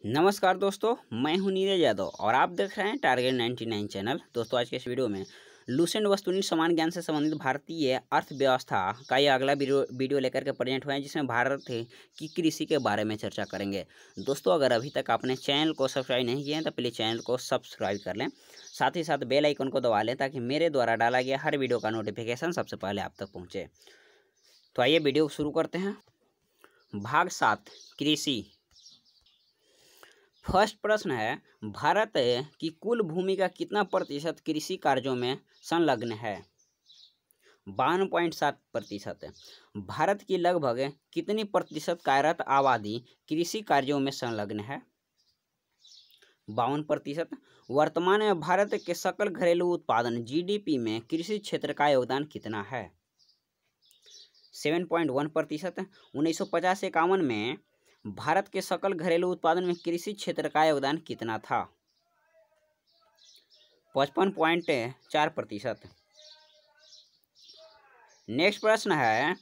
नमस्कार दोस्तों, मैं हूं नीरज यादव और आप देख रहे हैं टारगेट 99 चैनल। दोस्तों, आज के इस वीडियो में लुसेंट वस्तुनिष्ठ समान ज्ञान से संबंधित भारतीय अर्थव्यवस्था का ये अगला वीडियो लेकर के प्रेजेंट हुआ है, जिसमें भारत की कृषि के बारे में चर्चा करेंगे। दोस्तों, अगर अभी तक आपने चैनल को सब्सक्राइब नहीं किया है तो प्लीज़ चैनल को सब्सक्राइब कर लें, साथ ही साथ बेल आइकन को दबा लें ताकि मेरे द्वारा डाला गया हर वीडियो का नोटिफिकेशन सबसे पहले आप तक पहुँचे। तो आइए वीडियो शुरू करते हैं। भाग 7, कृषि। फर्स्ट प्रश्न है, भारत की कुल भूमि का कितना प्रतिशत कृषि कार्यों में संलग्न है? 52.7%। भारत की लगभग कितनी प्रतिशत कार्यरत आबादी कृषि कार्यों में संलग्न है? 52%। वर्तमान में भारत के सकल घरेलू उत्पादन जीडीपी में कृषि क्षेत्र का योगदान कितना है? 7.1%। 1950-51 में भारत के सकल घरेलू उत्पादन में कृषि क्षेत्र का योगदान कितना था? 55.4%। नेक्स्ट प्रश्न है,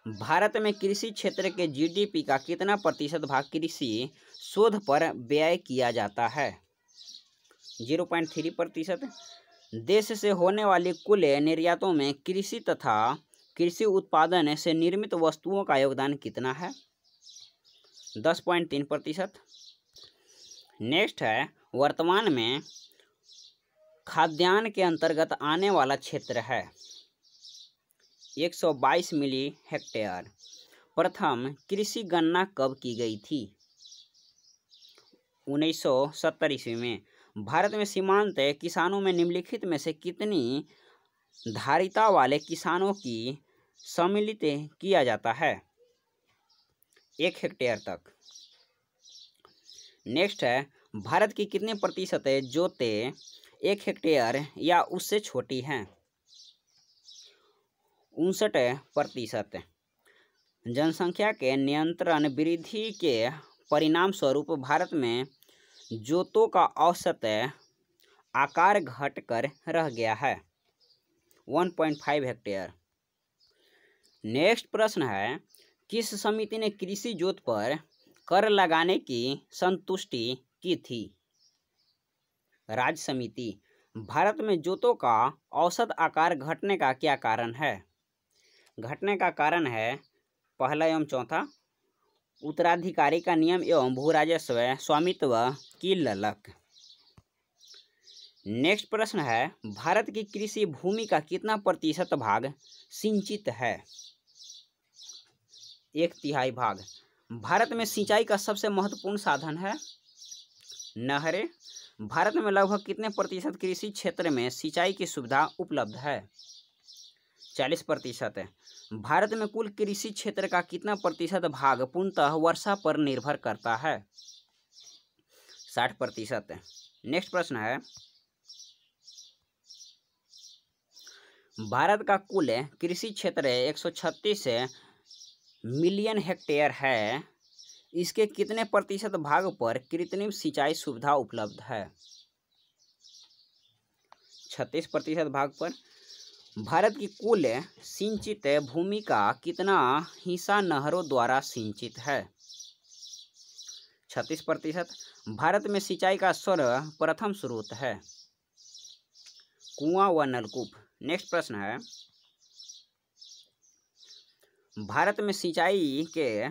भारत में कृषि क्षेत्र के जीडीपी का कितना प्रतिशत भाग कृषि शोध पर व्यय किया जाता है? 0.3%। देश से होने वाली कुल निर्यातों में कृषि तथा कृषि उत्पादन से निर्मित वस्तुओं का योगदान कितना है? 10.3%। नेक्स्ट है, वर्तमान में खाद्यान्न के अंतर्गत आने वाला क्षेत्र है 122 मिली हेक्टेयर। प्रथम कृषि गणना कब की गई थी? 1970 ईस्वी में। भारत में सीमांत किसानों में निम्नलिखित में से कितनी धारिता वाले किसानों की सम्मिलित किया जाता है? 1 हेक्टेयर तक। नेक्स्ट है, भारत की कितने प्रतिशत जोतें 1 हेक्टेयर या उससे छोटी हैं? 59%। जनसंख्या के नियंत्रण वृद्धि के परिणाम स्वरूप भारत में जोतों का औसत आकार घटकर रह गया है 1.5 हेक्टेयर। नेक्स्ट प्रश्न है, किस समिति ने कृषि जोत पर कर लगाने की संतुष्टि की थी? राज्य समिति। भारत में जोतों का औसत आकार घटने का क्या कारण है? घटने का कारण है पहला एवं चौथा, उत्तराधिकारी का नियम एवं भू राजस्व स्वामित्व की ललक। नेक्स्ट प्रश्न है, भारत की कृषि भूमि का कितना प्रतिशत भाग सिंचित है? 1/3 भाग। भारत में सिंचाई का सबसे महत्वपूर्ण साधन है नहरें। भारत में लगभग कितने प्रतिशत कृषि क्षेत्र में सिंचाई की सुविधा उपलब्ध है? 40%। भारत में कुल कृषि क्षेत्र का कितना प्रतिशत भाग पूर्णतः वर्षा पर निर्भर करता है? 60%। नेक्स्ट प्रश्न है, भारत का कुल कृषि क्षेत्र 136 मिलियन हेक्टेयर है। इसके कितने प्रतिशत भाग पर कृत्रिम सिंचाई सुविधा उपलब्ध है? 36% भाग पर। भारत की कुल सिंचित भूमि का कितना हिस्सा नहरों द्वारा सिंचित है? 36%। भारत में सिंचाई का सर्वप्रथम स्रोत है कुआं व नलकूप। नेक्स्ट प्रश्न है, भारत में सिंचाई के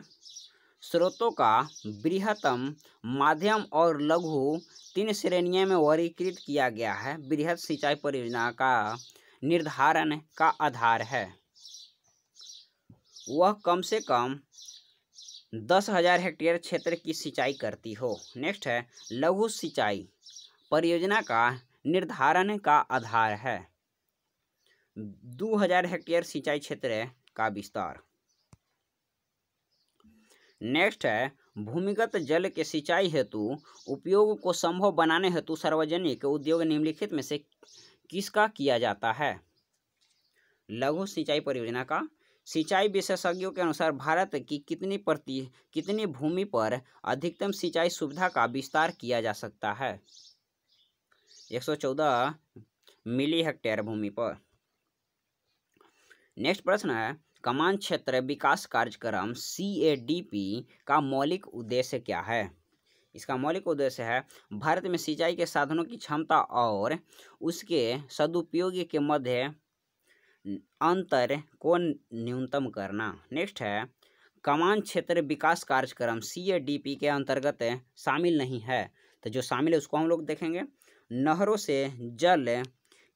स्रोतों का बृहत्तम, माध्यम और लघु 3 श्रेणियों में वर्गीकृत किया गया है। बृहत सिंचाई परियोजना का निर्धारण का आधार है वह कम से कम 10,000 हेक्टेयर क्षेत्र की सिंचाई करती हो। नेक्स्ट है, लघु सिंचाई परियोजना का निर्धारण का आधार है 2,000 हेक्टेयर सिंचाई क्षेत्र का विस्तार। नेक्स्ट है, भूमिगत जल के सिंचाई हेतु उपयोग को संभव बनाने हेतु सार्वजनिक उद्योग निम्नलिखित में से किसका किया जाता है? लघु सिंचाई परियोजना का। सिंचाई विशेषज्ञों के अनुसार भारत की कितनी भूमि पर अधिकतम सिंचाई सुविधा का विस्तार किया जा सकता है? 114 मिली हेक्टेयर भूमि पर। नेक्स्ट प्रश्न है, कमान क्षेत्र विकास कार्यक्रम CADP का मौलिक उद्देश्य क्या है? इसका मौलिक उद्देश्य है भारत में सिंचाई के साधनों की क्षमता और उसके सदुपयोग के मध्य अंतर को न्यूनतम करना। नेक्स्ट है कमान क्षेत्र विकास कार्यक्रम CADP के अंतर्गत शामिल नहीं है। तो जो शामिल है उसको हम लोग देखेंगे। नहरों से जल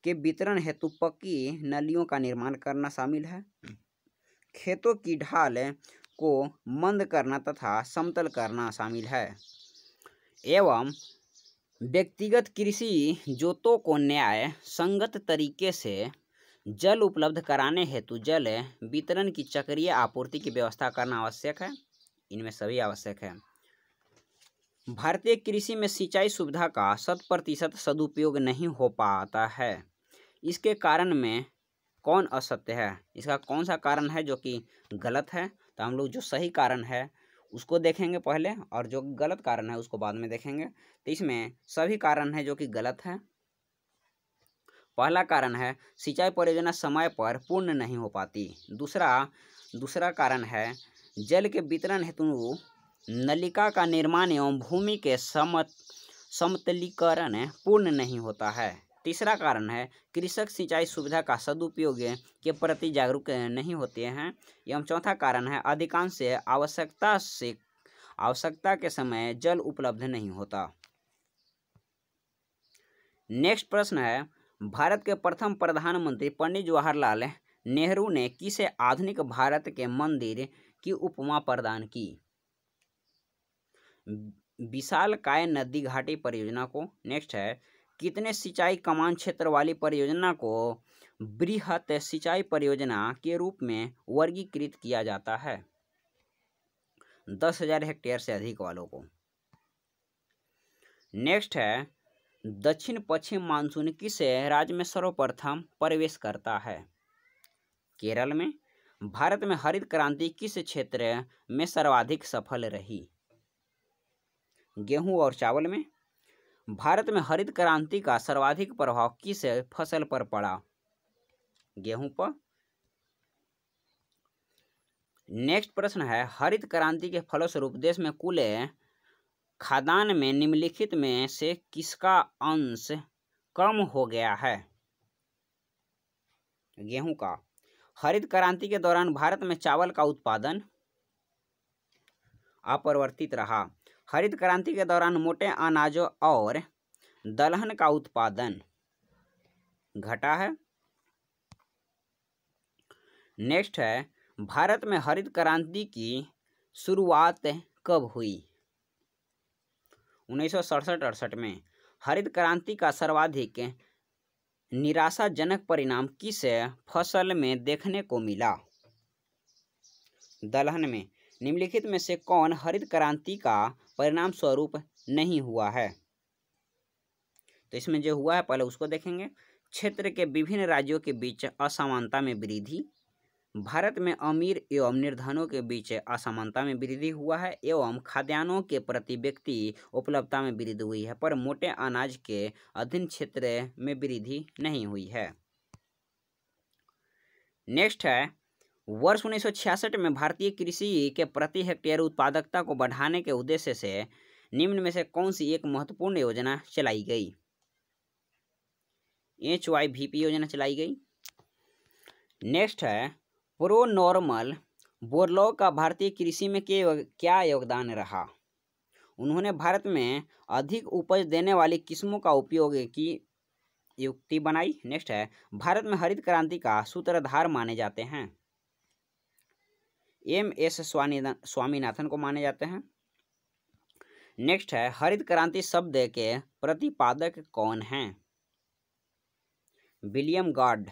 के वितरण हेतु पक्की नलियों का निर्माण करना शामिल है। खेतों की ढाल को मंद करना तथा समतल करना शामिल है। एवं व्यक्तिगत कृषि जोतों को न्याय संगत तरीके से जल उपलब्ध कराने हेतु जल वितरण की चक्रीय आपूर्ति की व्यवस्था करना आवश्यक है। इनमें सभी आवश्यक है। भारतीय कृषि में सिंचाई सुविधा का 100% सदुपयोग नहीं हो पाता है। इसके कारण में कौन असत्य है? इसका कौन सा कारण है जो कि गलत है? तो हम लोग जो सही कारण है उसको देखेंगे पहले और जो गलत कारण है उसको बाद में देखेंगे। तो इसमें सभी कारण है जो कि गलत है। पहला कारण है सिंचाई परियोजना समय पर पूर्ण नहीं हो पाती। दूसरा कारण है जल के वितरण हेतु नलिका का निर्माण एवं भूमि के समतलीकरण पूर्ण नहीं होता है। तीसरा कारण है कृषक सिंचाई सुविधा का सदुपयोग के प्रति जागरूक नहीं होते हैं। एवं चौथा कारण है अधिकांश आवश्यकता के समय जल उपलब्ध नहीं होता। नेक्स्ट प्रश्न है भारत के प्रथम प्रधानमंत्री पंडित जवाहरलाल नेहरू ने किसे आधुनिक भारत के मंदिर की उपमा प्रदान की? विशालकाय नदी घाटी परियोजना को। नेक्स्ट है कितने सिंचाई कमान क्षेत्र वाली परियोजना को बृहत सिंचाई परियोजना के रूप में वर्गीकृत किया जाता है? 10,000 हेक्टेयर से अधिक वालों को। नेक्स्ट है दक्षिण पश्चिम मानसून किस राज्य में सर्वप्रथम प्रवेश करता है? केरल में। भारत में हरित क्रांति किस क्षेत्र में सर्वाधिक सफल रही? गेहूं और चावल में। भारत में हरित क्रांति का सर्वाधिक प्रभाव किस फसल पर पड़ा? गेहूं पर। नेक्स्ट प्रश्न है हरित क्रांति के फलस्वरूप देश में कुल खाद्यान्न में निम्नलिखित में से किसका अंश कम हो गया है? गेहूं का। हरित क्रांति के दौरान भारत में चावल का उत्पादन अपरिवर्तित रहा। हरित क्रांति के दौरान मोटे अनाजों और दलहन का उत्पादन घटा है। नेक्स्ट है भारत में हरित क्रांति की शुरुआत कब हुई? 1967-68 में। हरित क्रांति का सर्वाधिक निराशाजनक परिणाम किस फसल में देखने को मिला? दलहन में। निम्नलिखित में से कौन हरित क्रांति का परिणाम स्वरूप नहीं हुआ है? तो इसमें जो हुआ है पहले उसको देखेंगे। क्षेत्र के विभिन्न राज्यों के बीच असमानता में वृद्धि। भारत में अमीर एवं निर्धनों के बीच असमानता में वृद्धि हुआ है एवं खाद्यान्नों के प्रति व्यक्ति उपलब्धता में वृद्धि हुई है, पर मोटे अनाज के अधीन क्षेत्र में वृद्धि नहीं हुई है। नेक्स्ट है वर्ष 1966 में भारतीय कृषि के प्रति हेक्टेयर उत्पादकता को बढ़ाने के उद्देश्य से निम्न में से कौन सी एक महत्वपूर्ण योजना चलाई गई? HYVP योजना चलाई गई। नेक्स्ट है प्रो नॉर्मल बोरलॉग का भारतीय कृषि में क्या योगदान रहा? उन्होंने भारत में अधिक उपज देने वाली किस्मों का उपयोग की युक्ति बनाई। नेक्स्ट है भारत में हरित क्रांति का सूत्रधार माने जाते हैं। MS स्वामीनाथन को माने जाते हैं। नेक्स्ट है हरित क्रांति शब्द के प्रतिपादक कौन हैं? William guard.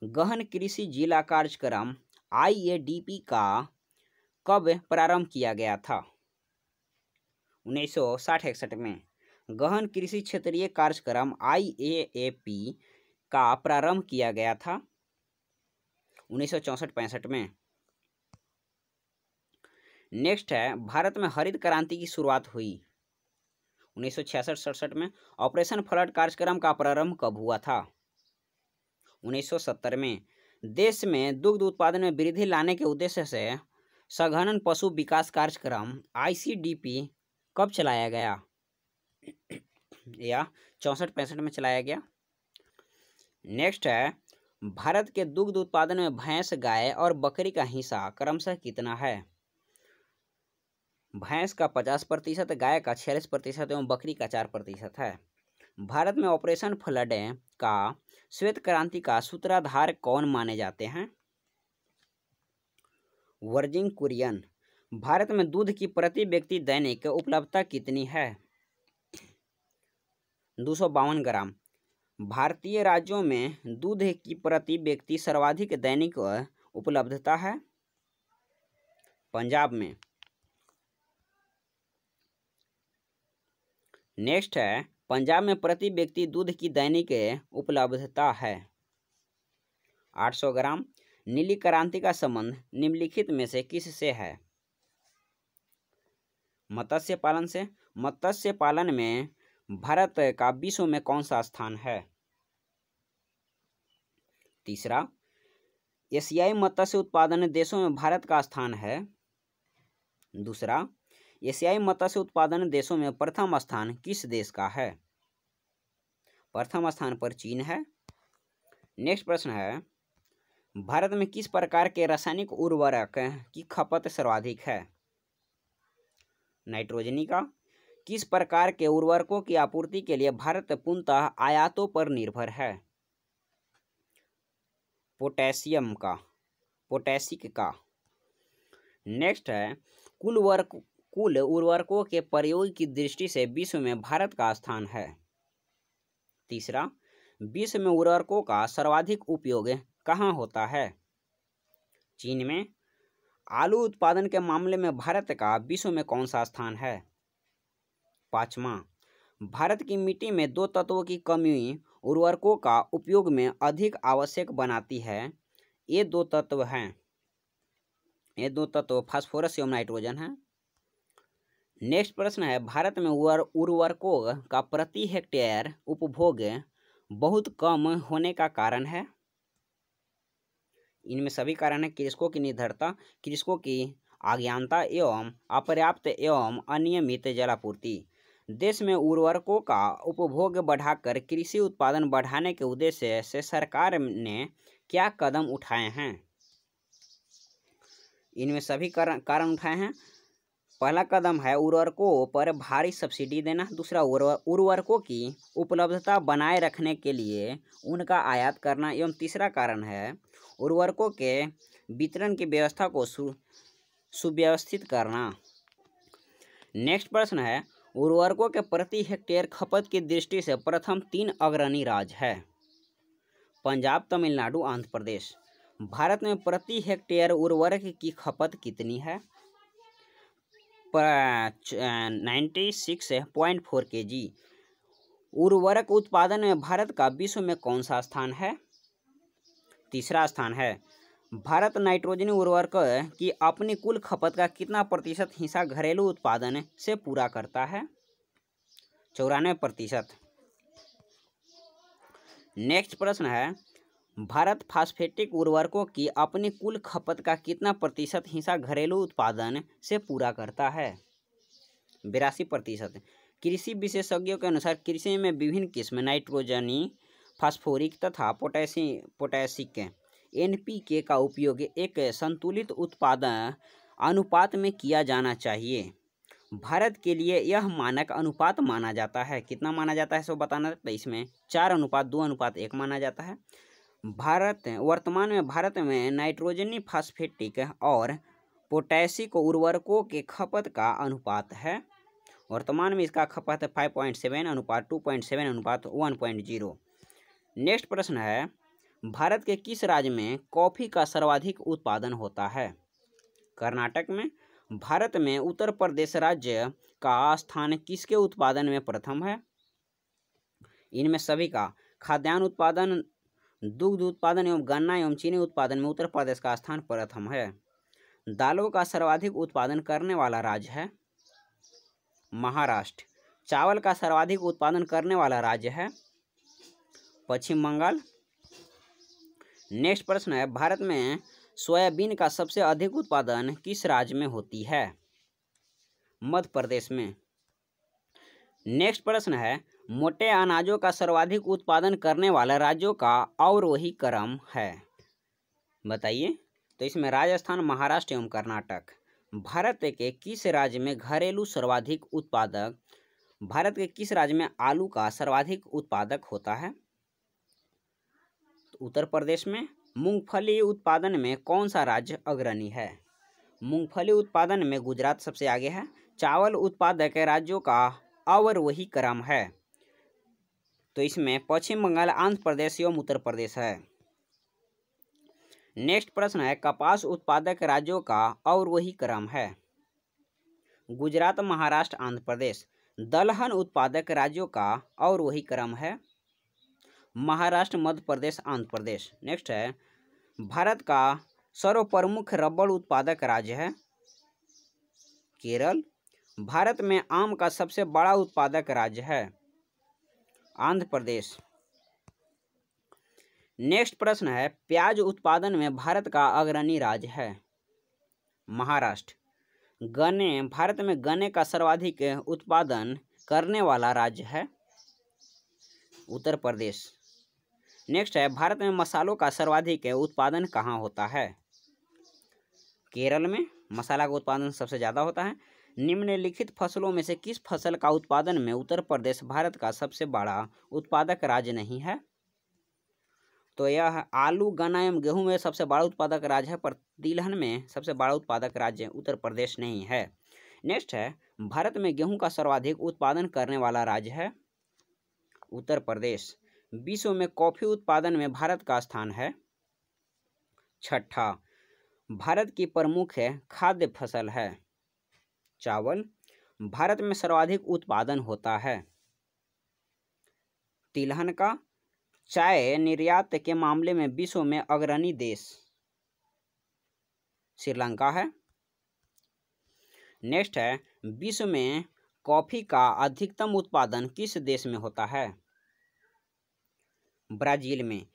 गहन कृषि जिला कार्यक्रम IADP का कब प्रारंभ किया गया था? 1960-61 में। गहन कृषि क्षेत्रीय कार्यक्रम IAAP का प्रारंभ किया गया था 1964-65 में। नेक्स्ट है भारत में हरित क्रांति की शुरुआत हुई 1966-67 में। ऑपरेशन फ्लड कार्यक्रम का प्रारंभ कब हुआ था? 1970 में। देश में दुग्ध उत्पादन में वृद्धि लाने के उद्देश्य से सघन पशु विकास कार्यक्रम ICDP कब चलाया गया, या 64-65 में चलाया गया। नेक्स्ट है, भारत के दुग्ध उत्पादन में भैंस, गाय और बकरी का हिस्सा क्रमशः कितना है। भैंस का 50%, गाय का 46% एवं बकरी का 4% है। भारत में ऑपरेशन फ्लड का श्वेत क्रांति का सूत्रधार कौन माने जाते हैं। वर्जिन कुरियन। भारत में दूध की प्रति व्यक्ति दैनिक उपलब्धता कितनी है, 252 ग्राम। भारतीय राज्यों में दूध की प्रति व्यक्ति सर्वाधिक दैनिक उपलब्धता है पंजाब में। नेक्स्ट है, पंजाब में प्रति व्यक्ति दूध की दैनिक उपलब्धता है 800 ग्राम। नीली क्रांति का संबंध निम्नलिखित में से किससे है। मत्स्य पालन से। मत्स्य पालन में भारत का विश्व में कौन सा स्थान है। तीसरा, एशियाई मत्स्य उत्पादन देशों में भारत का स्थान है। दूसरा, एशियाई मत्स्य उत्पादन देशों में प्रथम स्थान किस देश का है। प्रथम स्थान पर चीन है। नेक्स्ट प्रश्न है, भारत में किस प्रकार के रासायनिक उर्वरक की खपत सर्वाधिक है। नाइट्रोजनी का। किस प्रकार के उर्वरकों की आपूर्ति के लिए भारत पूर्णतः आयातों पर निर्भर है। पोटेशियम का, पोटैशिक का। नेक्स्ट है, कुल उर्वरकों के प्रयोग की दृष्टि से विश्व में भारत का स्थान है। तीसरा, विश्व में उर्वरकों का सर्वाधिक उपयोग कहाँ होता है। चीन में। आलू उत्पादन के मामले में भारत का विश्व में कौन सा स्थान है। पाँचवा, भारत की मिट्टी में 2 तत्वों की कमी उर्वरकों का उपयोग में अधिक आवश्यक बनाती है। ये 2 तत्व हैं, ये 2 तत्व फास्फोरस एवं नाइट्रोजन हैं। नेक्स्ट प्रश्न है, भारत में उर्वरकों का प्रति हेक्टेयर उपभोग बहुत कम होने का कारण है। इनमें सभी कारण है, कृषकों की निर्धरता, कृषकों की अज्ञानता एवं अपर्याप्त एवं अनियमित जलापूर्ति। देश में उर्वरकों का उपभोग बढ़ाकर कृषि उत्पादन बढ़ाने के उद्देश्य से सरकार ने क्या कदम उठाए हैं। इनमें सभी कारण उठाए हैं। पहला कदम है उर्वरकों पर भारी सब्सिडी देना। दूसरा, उर्वरकों की उपलब्धता बनाए रखने के लिए उनका आयात करना। एवं तीसरा कारण है उर्वरकों के वितरण की व्यवस्था को सुव्यवस्थित करना। नेक्स्ट प्रश्न है, उर्वरकों के प्रति हेक्टेयर खपत की दृष्टि से प्रथम 3 अग्रणी राज्य है। पंजाब, तमिलनाडु, आंध्र प्रदेश। भारत में प्रति हेक्टेयर उर्वरक की खपत कितनी है। 96.4 kg। उर्वरक उत्पादन में भारत का विश्व में कौन सा स्थान है। तीसरा स्थान है। भारत नाइट्रोजनी उर्वरक की अपनी कुल खपत का कितना प्रतिशत हिस्सा घरेलू उत्पादन से पूरा करता है। 94%। नेक्स्ट प्रश्न है, भारत फास्फेटिक उर्वरकों की अपनी कुल खपत का कितना प्रतिशत हिस्सा घरेलू उत्पादन से पूरा करता है। 82%। कृषि विशेषज्ञों के अनुसार कृषि में विभिन्न किस्म नाइट्रोजनी, फास्फोरिक तथा पोटैशिक NPK का उपयोग एक संतुलित उत्पादन अनुपात में किया जाना चाहिए। भारत के लिए यह मानक अनुपात माना जाता है। कितना माना जाता है सो बताना। तो इसमें 4:2:1 माना जाता है। वर्तमान में भारत में नाइट्रोजनी, फास्फेटिक और पोटैशिक उर्वरकों के खपत का अनुपात है। वर्तमान में इसका खपत 5.7:2.7:1.0। नेक्स्ट प्रश्न है, भारत के किस राज्य में कॉफ़ी का सर्वाधिक उत्पादन होता है। कर्नाटक में। भारत में उत्तर प्रदेश राज्य का स्थान किसके उत्पादन में प्रथम है। इनमें सभी का खाद्यान्न उत्पादन, दुग्ध उत्पादन एवं गन्ना एवं चीनी उत्पादन में उत्तर प्रदेश का स्थान प्रथम है। दालों का सर्वाधिक उत्पादन करने वाला राज्य है महाराष्ट्र। चावल का सर्वाधिक उत्पादन करने वाला राज्य है पश्चिम बंगाल। नेक्स्ट प्रश्न है, भारत में सोयाबीन का सबसे अधिक उत्पादन किस राज्य में होती है। मध्य प्रदेश में। नेक्स्ट प्रश्न है, मोटे अनाजों का सर्वाधिक उत्पादन करने वाला राज्यों का अवरोही क्रम है, बताइए। तो इसमें राजस्थान, महाराष्ट्र एवं कर्नाटक। भारत के किस राज्य में घरेलू सर्वाधिक उत्पादक भारत के किस राज्य में आलू का सर्वाधिक उत्पादक होता है? तो उत्तर प्रदेश में। मूंगफली उत्पादन में कौन सा राज्य अग्रणी है? मूंगफली उत्पादन में गुजरात सबसे आगे है। चावल उत्पादक राज्यों का अवरोही क्रम है, तो इसमें पश्चिम बंगाल, आंध्र प्रदेश एवं उत्तर प्रदेश है। नेक्स्ट प्रश्न है, कपास उत्पादक राज्यों का अवरोही क्रम है। गुजरात, महाराष्ट्र, आंध्र प्रदेश। दलहन उत्पादक राज्यों का अवरोही क्रम है। महाराष्ट्र, मध्य प्रदेश, आंध्र प्रदेश। नेक्स्ट है, भारत का सर्वप्रमुख रबड़ उत्पादक राज्य है केरल। भारत में आम का सबसे बड़ा उत्पादक राज्य है आंध्र प्रदेश। नेक्स्ट प्रश्न है, प्याज उत्पादन में भारत का अग्रणी राज्य है महाराष्ट्र। गन्ने, भारत में गन्ने का सर्वाधिक उत्पादन करने वाला राज्य है उत्तर प्रदेश। नेक्स्ट है, भारत में मसालों का सर्वाधिक उत्पादन कहाँ होता है? केरल में मसाला का उत्पादन सबसे ज़्यादा होता है। निम्नलिखित फसलों में से किस फसल का उत्पादन में उत्तर प्रदेश भारत का सबसे बड़ा उत्पादक राज्य नहीं है? तो यह आलू, गन्ना एवं गेहूं में सबसे बड़ा उत्पादक राज्य है, पर तिलहन में सबसे बड़ा उत्पादक राज्य उत्तर प्रदेश नहीं है। नेक्स्ट है, भारत में गेहूं का सर्वाधिक उत्पादन करने वाला राज्य है उत्तर प्रदेश। विश्व में कॉफी उत्पादन में भारत का स्थान है छठा। भारत की प्रमुख खाद्य फसल है चावल। भारत में सर्वाधिक उत्पादन होता है तिलहन का। चाय निर्यात के मामले में विश्व में अग्रणी देश श्रीलंका है। नेक्स्ट है, विश्व में कॉफी का अधिकतम उत्पादन किस देश में होता है? ब्राजील में।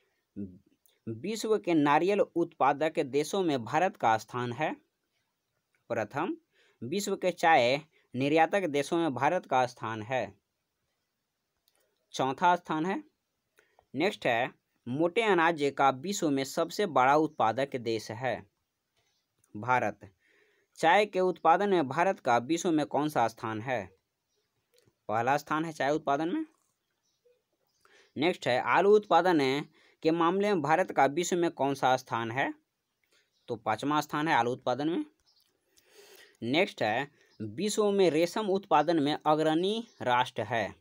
विश्व के नारियल उत्पादक देशों में भारत का स्थान है प्रथम। विश्व के चाय निर्यातक देशों में भारत का स्थान है चौथा स्थान है। नेक्स्ट है, मोटे अनाज का विश्व में सबसे बड़ा उत्पादक देश है भारत। चाय के उत्पादन में भारत का विश्व में कौन सा स्थान है? पहला स्थान है चाय उत्पादन में। नेक्स्ट है, आलू उत्पादन के मामले में भारत का विश्व में कौन सा स्थान है? तो पांचवा स्थान है आलू उत्पादन में। नेक्स्ट है, विश्व में रेशम उत्पादन में अग्रणी राष्ट्र है।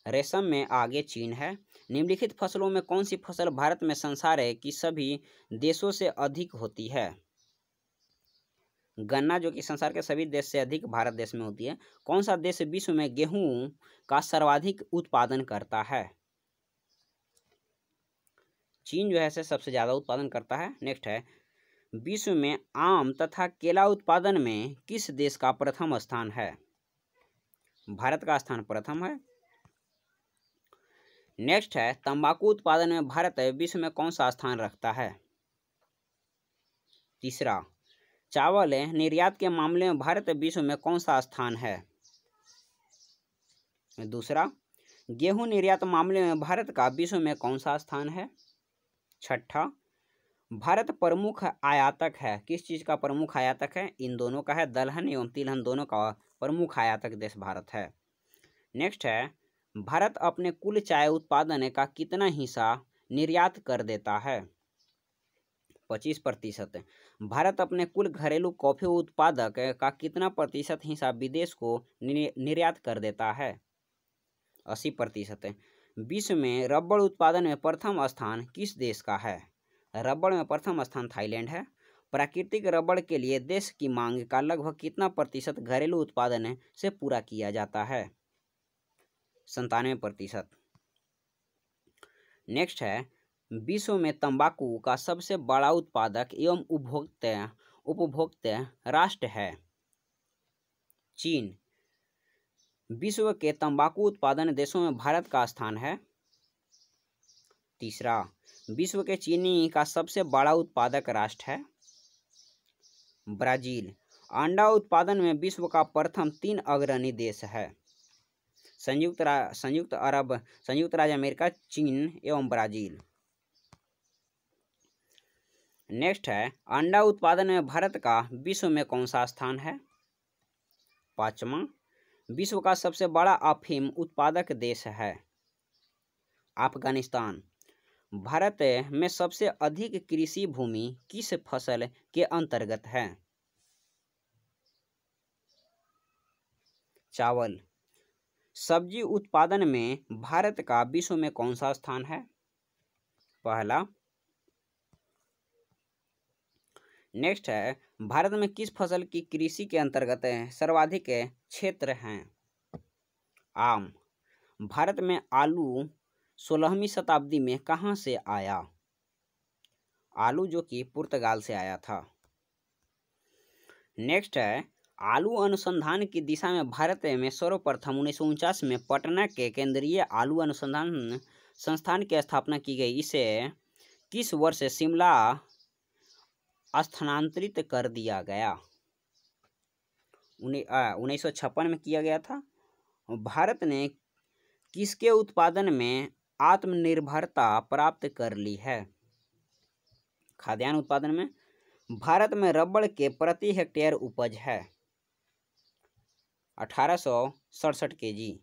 रेशम में आगे चीन है। निम्नलिखित फसलों में कौन सी फसल भारत में संसार की सभी देशों से अधिक होती है? गन्ना, जो कि संसार के सभी देश से अधिक भारत देश में होती है। कौन सा देश विश्व में गेहूं का सर्वाधिक उत्पादन करता है? चीन जो है सबसे ज़्यादा उत्पादन करता है। नेक्स्ट है, विश्व में आम तथा केला उत्पादन में किस देश का प्रथम स्थान है? भारत का स्थान प्रथम है। नेक्स्ट है, तंबाकू उत्पादन में भारत विश्व में कौन सा स्थान रखता है? तीसरा। चावल निर्यात के मामले में भारत विश्व में कौन सा स्थान है? दूसरा। गेहूं निर्यात मामले में भारत का विश्व में कौन सा स्थान है? छठा। भारत प्रमुख आयातक है, किस चीज़ का प्रमुख आयातक है? इन दोनों का है, दलहन एवं तिलहन दोनों का प्रमुख आयातक देश भारत है। नेक्स्ट है, भारत अपने कुल चाय उत्पादन का कितना हिस्सा निर्यात कर देता है? 25%। भारत अपने कुल घरेलू कॉफी उत्पादक का कितना प्रतिशत हिस्सा विदेश को निर्यात कर देता है? 80%। विश्व में रबड़ उत्पादन में प्रथम स्थान किस देश का है? रबड़ में प्रथम स्थान थाईलैंड है। प्राकृतिक रबड़ के लिए देश की मांग का लगभग कितना प्रतिशत घरेलू उत्पादन से पूरा किया जाता है? 97%। नेक्स्ट है, विश्व में तंबाकू का सबसे बड़ा उत्पादक एवं उपभोक्ता राष्ट्र है चीन। विश्व के तंबाकू उत्पादन देशों में भारत का स्थान है तीसरा। विश्व के चीनी का सबसे बड़ा उत्पादक राष्ट्र है ब्राजील। अंडा उत्पादन में विश्व का प्रथम 3 अग्रणी देश है संयुक्त राज्य अमेरिका, चीन एवं ब्राजील। नेक्स्ट है, अंडा उत्पादन में भारत का विश्व में कौन सा स्थान है? 5वां, विश्व का सबसे बड़ा अफीम उत्पादक देश है अफगानिस्तान। भारत में सबसे अधिक कृषि भूमि किस फसल के अंतर्गत है? चावल। सब्जी उत्पादन में भारत का विश्व में कौन सा स्थान है? पहला। नेक्स्ट है, भारत में किस फसल की कृषि के अंतर्गत सर्वाधिक क्षेत्र हैं? आम। भारत में आलू 16वीं शताब्दी में कहाँ से आया? आलू जो कि पुर्तगाल से आया था। नेक्स्ट है, आलू अनुसंधान की दिशा में भारत में सर्वप्रथम 1949 में पटना के केंद्रीय आलू अनुसंधान संस्थान की स्थापना की गई। इसे किस वर्ष शिमला स्थानांतरित कर दिया गया? 1956 में किया गया था। भारत ने किसके उत्पादन में आत्मनिर्भरता प्राप्त कर ली है? खाद्यान्न उत्पादन में भारत में रबड़ के प्रति हेक्टेयर उपज है 1867 केजी।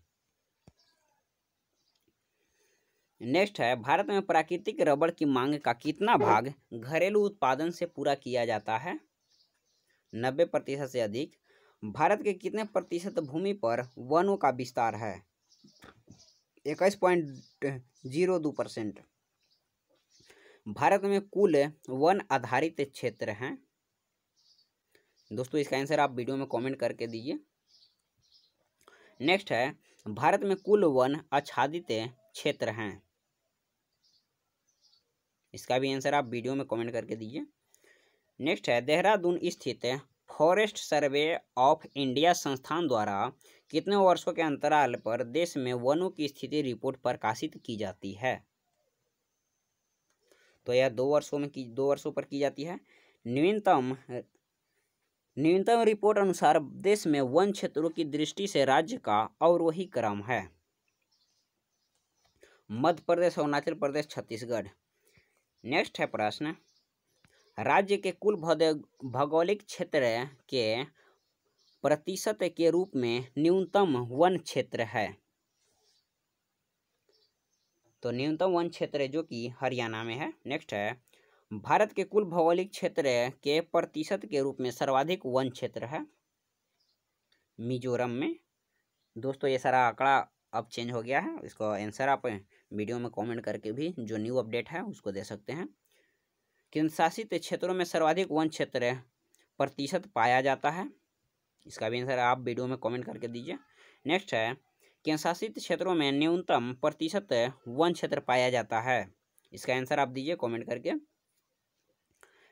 नेक्स्ट है, भारत में प्राकृतिक रबड़ की मांग का कितना भाग घरेलू उत्पादन से पूरा किया जाता है? 90% से अधिक। भारत के कितने प्रतिशत भूमि पर वनों का विस्तार है? 21.02%। भारत में कुल वन आधारित क्षेत्र हैं। दोस्तों, इसका आंसर आप वीडियो में कमेंट करके दीजिए। नेक्स्ट है, भारत में कुल वन आच्छादित क्षेत्र हैं। इसका भी आंसर आप वीडियो में कमेंट करके दीजिए। नेक्स्ट है, देहरादून स्थित फॉरेस्ट सर्वे ऑफ इंडिया संस्थान द्वारा कितने वर्षों के अंतराल पर देश में वनों की स्थिति रिपोर्ट प्रकाशित की जाती है? तो यह 2 वर्षों पर की जाती है। न्यूनतम रिपोर्ट अनुसार देश में वन क्षेत्रों की दृष्टि से राज्य का अवरोही क्रम है मध्य प्रदेश, अरुणाचल प्रदेश, छत्तीसगढ़। नेक्स्ट है प्रश्न, राज्य के कुल भौगोलिक क्षेत्र के प्रतिशत के रूप में न्यूनतम वन क्षेत्र है? तो न्यूनतम वन क्षेत्र जो कि हरियाणा में है। नेक्स्ट है, भारत के कुल भौगोलिक क्षेत्र के प्रतिशत के रूप में सर्वाधिक वन क्षेत्र है मिजोरम में। दोस्तों, ये सारा आंकड़ा अब चेंज हो गया है। इसको आंसर आप वीडियो में कमेंट करके भी जो न्यू अपडेट है उसको दे सकते हैं। केंद्र शासित क्षेत्रों में सर्वाधिक वन क्षेत्र प्रतिशत पाया जाता है? इसका भी आंसर आप वीडियो में कमेंट करके दीजिए। नेक्स्ट है, केंद्र शासित क्षेत्रों में न्यूनतम प्रतिशत वन क्षेत्र पाया जाता है? इसका आंसर आप दीजिए कमेंट करके।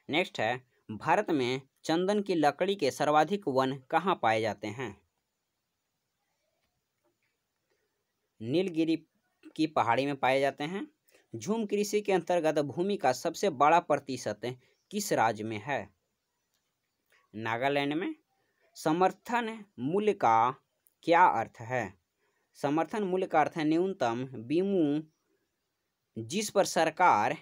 नेक्स्ट है, भारत में चंदन की लकड़ी के सर्वाधिक वन कहाँ पाए जाते हैं? नीलगिरी की पहाड़ी में पाए जाते हैं। झूम कृषि के अंतर्गत भूमि का सबसे बड़ा प्रतिशत किस राज्य में है? नागालैंड में। समर्थन मूल्य का क्या अर्थ है? समर्थन मूल्य का अर्थ है न्यूनतम बीमू जिस पर सरकार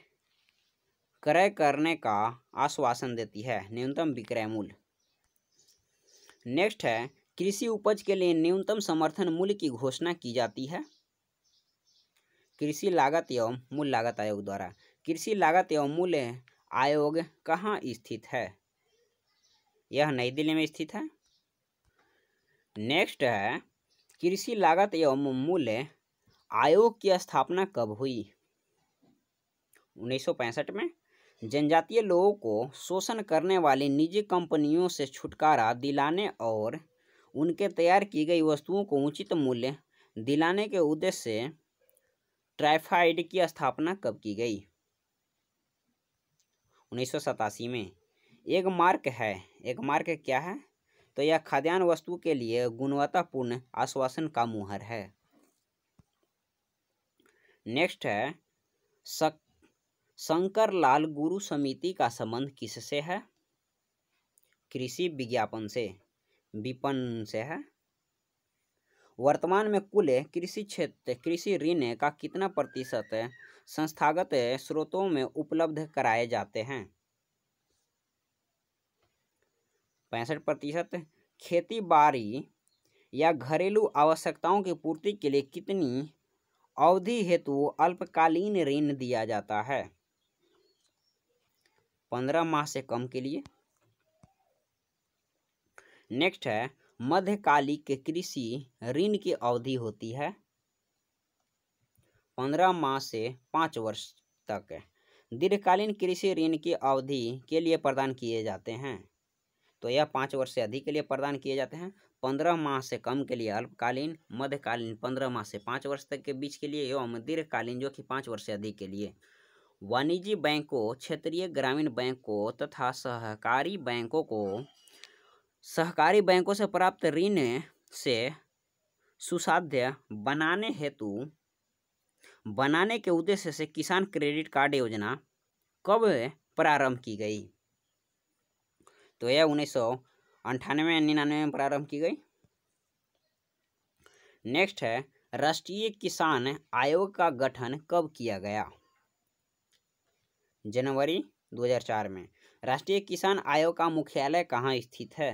क्रय करने का आश्वासन देती है, न्यूनतम विक्रय मूल्य। नेक्स्ट है, कृषि उपज के लिए न्यूनतम समर्थन मूल्य की घोषणा की जाती है? कृषि लागत एवं मूल्य लागत आयोग द्वारा। कृषि लागत एवं मूल्य आयोग कहाँ स्थित है? यह नई दिल्ली में स्थित है। नेक्स्ट है, कृषि लागत एवं मूल्य आयोग की स्थापना कब हुई? 1965 में। जनजातीय लोगों को शोषण करने वाली निजी कंपनियों से छुटकारा दिलाने और उनके तैयार की गई वस्तुओं को उचित मूल्य दिलाने के उद्देश्य से ट्राइफाइड की स्थापना कब की गई? 1987 में। एक मार्क क्या है? तो यह खाद्यान्न वस्तु के लिए गुणवत्तापूर्ण आश्वासन का मुहर है। नेक्स्ट है, शंकर लाल गुरु समिति का संबंध किससे है? कृषि विज्ञापन से, विपणन से है। वर्तमान में कुल कृषि ऋण का कितना प्रतिशत संस्थागत स्रोतों में उपलब्ध कराए जाते हैं? 65%। खेती बाड़ी या घरेलू आवश्यकताओं की पूर्ति के लिए कितनी अवधि हेतु अल्पकालीन ऋण दिया जाता है? 15 माह से कम के लिए। नेक्स्ट है, मध्यकालिक कृषि ऋण की अवधि होती है 15 माह से 5 वर्ष तक। दीर्घकालीन कृषि ऋण की अवधि के लिए प्रदान किए जाते हैं, तो यह 5 वर्ष से अधिक के लिए प्रदान किए जाते हैं। 15 माह से कम के लिए अल्पकालीन, मध्यकालीन 15 माह से 5 वर्ष तक के बीच के लिए, एवं दीर्घकालीन जो कि 5 वर्ष से अधिक के लिए। वाणिज्य बैंकों, क्षेत्रीय ग्रामीण बैंकों तथा सहकारी बैंकों से प्राप्त ऋण से सुसाध्य बनाने के उद्देश्य से किसान क्रेडिट कार्ड योजना कब प्रारंभ की गई? तो यह 1998-99 में प्रारंभ की गई। नेक्स्ट है, राष्ट्रीय किसान आयोग का गठन कब किया गया? जनवरी 2004 में। राष्ट्रीय किसान आयोग का मुख्यालय कहाँ स्थित है?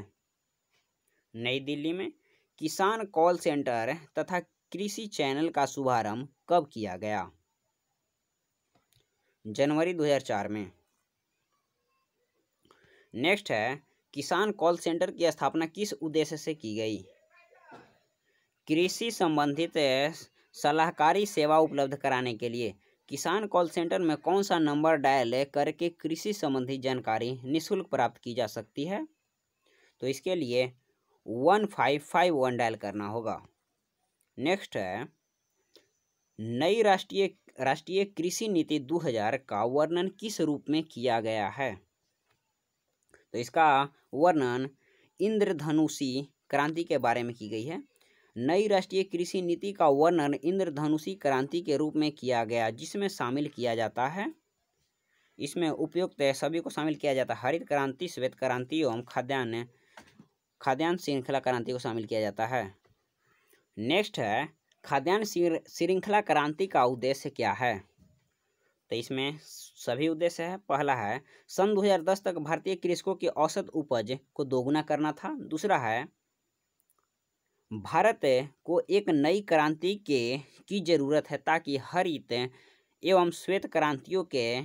नई दिल्ली में। किसान कॉल सेंटर तथा कृषि चैनल का शुभारंभ कब किया गया? जनवरी 2004 में। नेक्स्ट है, किसान कॉल सेंटर की स्थापना किस उद्देश्य से की गई? कृषि संबंधित सलाहकारी सेवा उपलब्ध कराने के लिए। किसान कॉल सेंटर में कौन सा नंबर डायल करके कृषि संबंधी जानकारी निःशुल्क प्राप्त की जा सकती है? तो इसके लिए 1551 डायल करना होगा। नेक्स्ट है, नई राष्ट्रीय कृषि नीति 2000 का वर्णन किस रूप में किया गया है? तो इसका वर्णन इंद्रधनुषी क्रांति के बारे में की गई है। नई राष्ट्रीय कृषि नीति का वर्णन इंद्रधनुषी क्रांति के रूप में किया गया, जिसमें शामिल किया जाता है, इसमें उपयुक्त सभी को शामिल किया जाता है। हरित क्रांति, श्वेत क्रांति एवं खाद्यान्न श्रृंखला क्रांति को शामिल किया जाता है। नेक्स्ट है, खाद्यान्न श्रृंखला क्रांति का उद्देश्य क्या है? तो इसमें सभी उद्देश्य है। पहला है, सन 2010 तक भारतीय कृषकों की औसत उपज को दोगुना करना था। दूसरा है, भारत को एक नई क्रांति की जरूरत है ताकि हरित एवं श्वेत क्रांतियों के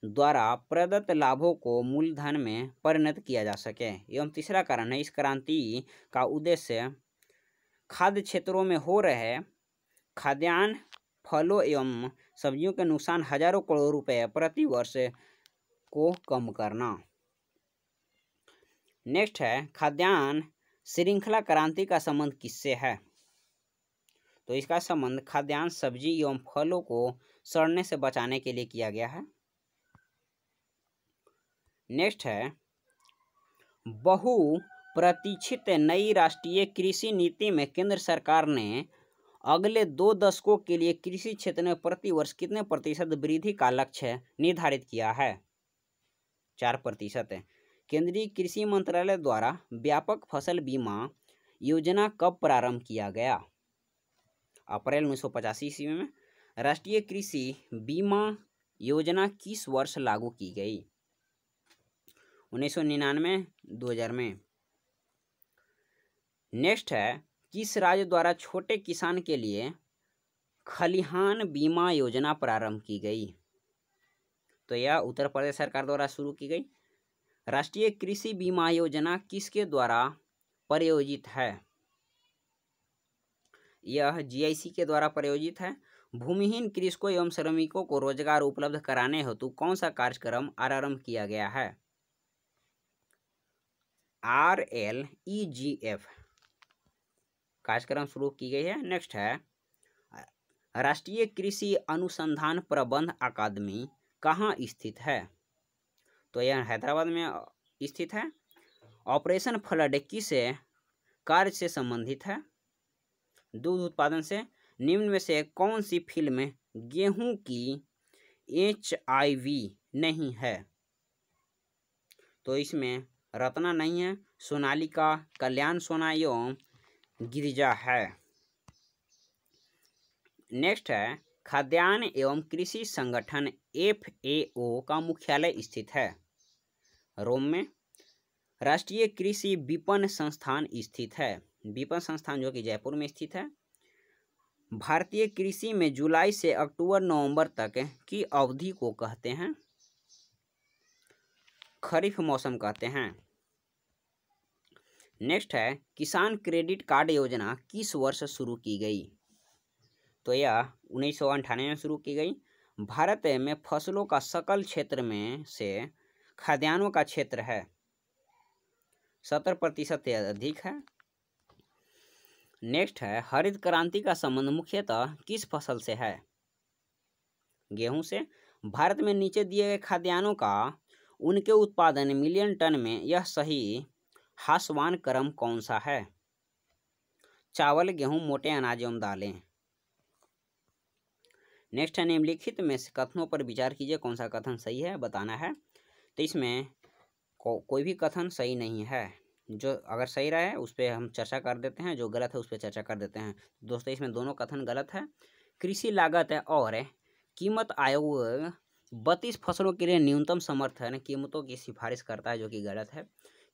द्वारा प्रदत्त लाभों को मूलधन में परिणत किया जा सके। एवं तीसरा कारण है, इस क्रांति का उद्देश्य खाद्य क्षेत्रों में हो रहे खाद्यान्न, फलों एवं सब्जियों के नुकसान हजारों करोड़ रुपए प्रति वर्ष को कम करना। नेक्स्ट है, खाद्यान्न श्रृंखला क्रांति का संबंध किससे है? तो इसका संबंध खाद्यान्न, सब्जी एवं फलों को सड़ने से बचाने के लिए किया गया है। नेक्स्ट है, बहुप्रतीक्षित नई राष्ट्रीय कृषि नीति में केंद्र सरकार ने अगले 2 दशकों के लिए कृषि क्षेत्र में प्रति वर्ष कितने प्रतिशत वृद्धि का लक्ष्य निर्धारित किया है? 4%। केंद्रीय कृषि मंत्रालय द्वारा व्यापक फसल बीमा योजना कब प्रारंभ किया गया? अप्रैल 1985 ईस्वी में। राष्ट्रीय कृषि बीमा योजना किस वर्ष लागू की गई? 1999-2000 में। नेक्स्ट है, किस राज्य द्वारा छोटे किसान के लिए खलिहान बीमा योजना प्रारंभ की गई? तो यह उत्तर प्रदेश सरकार द्वारा शुरू की गई। राष्ट्रीय कृषि बीमा योजना किसके द्वारा प्रायोजित है? यह जीआईसी के द्वारा प्रायोजित है। भूमिहीन कृषकों एवं श्रमिकों को रोजगार उपलब्ध कराने हेतु कौन सा कार्यक्रम आरंभ किया गया है? RLEGF कार्यक्रम शुरू की गई है। नेक्स्ट है, राष्ट्रीय कृषि अनुसंधान प्रबंध अकादमी कहाँ स्थित है? तो यह हैदराबाद में स्थित है। ऑपरेशन फ्लड किस कार्य से संबंधित है? दूध उत्पादन से। निम्न में से कौन सी फिल्म गेहूं की HIV नहीं है? तो इसमें रत्ना नहीं है, सोनालिका, कल्याण सोना एवं गिरिजा है। नेक्स्ट है खाद्यान्न एवं कृषि संगठन FAO का मुख्यालय स्थित है रोम में। राष्ट्रीय कृषि विपणन संस्थान स्थित है, विपणन संस्थान जो कि जयपुर में स्थित है। भारतीय कृषि में जुलाई से अक्टूबर नवंबर तक की अवधि को कहते हैं खरीफ मौसम कहते हैं। नेक्स्ट है किसान क्रेडिट कार्ड योजना किस वर्ष शुरू की गई? तो यह 1998 में शुरू की गई। भारत में फसलों का सकल क्षेत्र में से खाद्यान्नों का क्षेत्र है 70% से अधिक है। नेक्स्ट है हरित क्रांति का संबंध मुख्यतः किस फसल से है? गेहूं से। भारत में नीचे दिए गए खाद्यान्नों का उनके उत्पादन मिलियन टन में यह सही हासवान क्रम कौन सा है? चावल, गेहूं, मोटे अनाज एवं दालें। नेक्स्ट है निम्नलिखित में से कथनों पर विचार कीजिए, कौन सा कथन सही है बताना है। तो इसमें कोई भी कथन सही नहीं है, जो अगर सही रहा है उस पर हम चर्चा कर देते हैं, जो गलत है उस पर चर्चा कर देते हैं। दोस्तों इसमें दोनों कथन गलत है। कृषि लागत और कीमत आयोग 32 फसलों के लिए न्यूनतम समर्थन कीमतों की सिफारिश करता है, जो कि गलत है।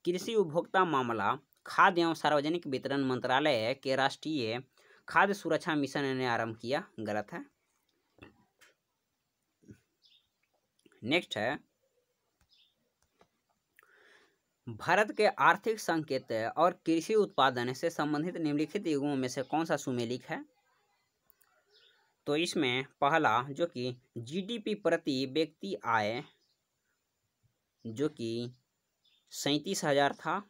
कृषि उपभोक्ता मामला खाद्य एवं सार्वजनिक वितरण मंत्रालय के राष्ट्रीय खाद्य सुरक्षा मिशन ने आरंभ किया, गलत है। नेक्स्ट है भारत के आर्थिक संकेत और कृषि उत्पादन से संबंधित निम्नलिखित युगों में से कौन सा सुमेलित है? तो इसमें पहला जो कि GDP प्रति व्यक्ति आय जो कि 37,000 था।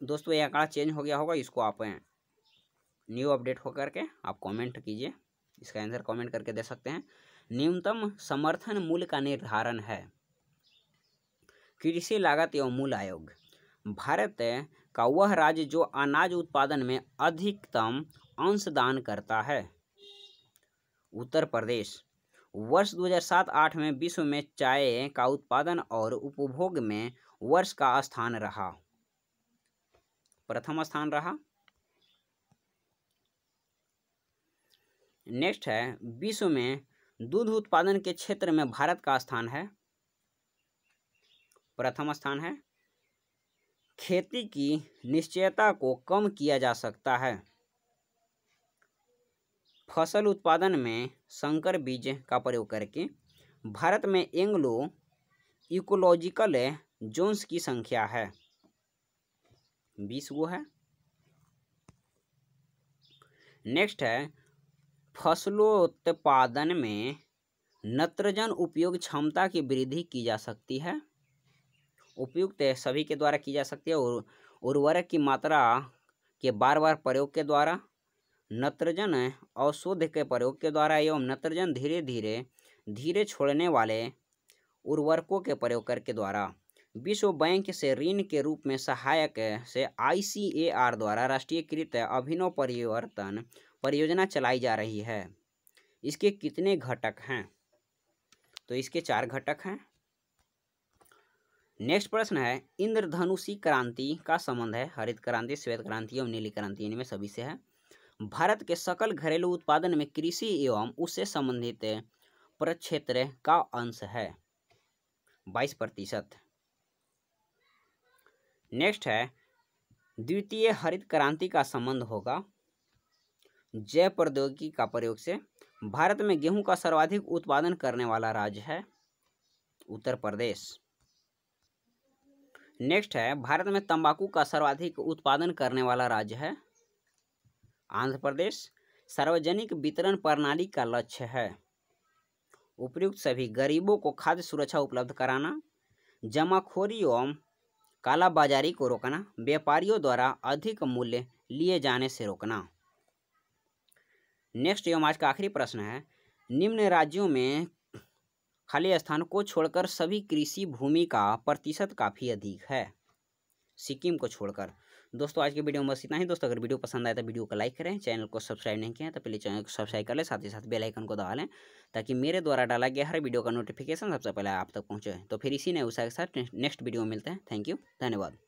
दोस्तों ये आंकड़ा चेंज हो गया होगा, इसको आप न्यू अपडेट होकर के आप कमेंट कीजिए, इसका आंसर कमेंट करके दे सकते हैं। न्यूनतम समर्थन मूल्य का निर्धारण है कृषि लागत एवं मूल्य आयोग। भारत का वह राज्य जो अनाज उत्पादन में अधिकतम अंशदान करता है उत्तर प्रदेश। वर्ष 2007-8 में विश्व में चाय का उत्पादन और उपभोग में वर्ष का स्थान रहा, प्रथम स्थान रहा। नेक्स्ट है विश्व में दूध उत्पादन के क्षेत्र में भारत का स्थान है, प्रथम स्थान है। खेती की निश्चयता को कम किया जा सकता है। फसल उत्पादन में संकर बीज का प्रयोग करके भारत में एंग्लो इकोलॉजिकल जोन्स की संख्या है 20 गो है। नेक्स्ट है फसलोत्पादन में नत्रजन उपयोग क्षमता की वृद्धि की जा सकती है, उपयुक्त सभी के द्वारा की जा सकती है और उर्वरक की मात्रा के बार बार प्रयोग के द्वारा, नत्रजन अवशोध के प्रयोग के द्वारा एवं नत्रजन धीरे छोड़ने वाले उर्वरकों के प्रयोग करके द्वारा। विश्व बैंक से ऋण के रूप में सहायक से ICAR द्वारा राष्ट्रीयकृत अभिनव परिवर्तन परियोजना चलाई जा रही है। इसके कितने घटक हैं? तो इसके 4 घटक हैं। नेक्स्ट प्रश्न है इंद्रधनुषी क्रांति का संबंध है हरित क्रांति, श्वेत क्रांति एवं नीली क्रांति, इनमें सभी से है। भारत के सकल घरेलू उत्पादन में कृषि एवं उससे संबंधित प्रक्षेत्र का अंश है 22%। नेक्स्ट है द्वितीय हरित क्रांति का संबंध होगा जैव प्रौद्योगिकी का प्रयोग से। भारत में गेहूं का सर्वाधिक उत्पादन करने वाला राज्य है उत्तर प्रदेश। नेक्स्ट है भारत में तंबाकू का सर्वाधिक उत्पादन करने वाला राज्य है आंध्र प्रदेश। सार्वजनिक वितरण प्रणाली का लक्ष्य है उपयुक्त सभी गरीबों को खाद्य सुरक्षा उपलब्ध कराना, जमाखोरी एवं कालाबाजारी को रोकना, व्यापारियों द्वारा अधिक मूल्य लिए जाने से रोकना। नेक्स्ट एवं आज का आखिरी प्रश्न है निम्न राज्यों में खाली स्थान को छोड़कर सभी कृषि भूमि का प्रतिशत काफ़ी अधिक है सिक्किम को छोड़कर। दोस्तों आज के वीडियो में बस इतना ही। दोस्तों अगर वीडियो पसंद आए तो वीडियो को लाइक करें, चैनल को सब्सक्राइब नहीं किया है तो पहले चैनल को सब्सक्राइब कर लें, साथ ही साथ बेल आइकन को दबा लें ताकि मेरे द्वारा डाला गया हर वीडियो का नोटिफिकेशन सबसे पहले आप तक पहुंचे। तो फिर इसी नए उत्साह के साथ नेक्स्ट वीडियो में मिलते हैं। थैंक यू, धन्यवाद।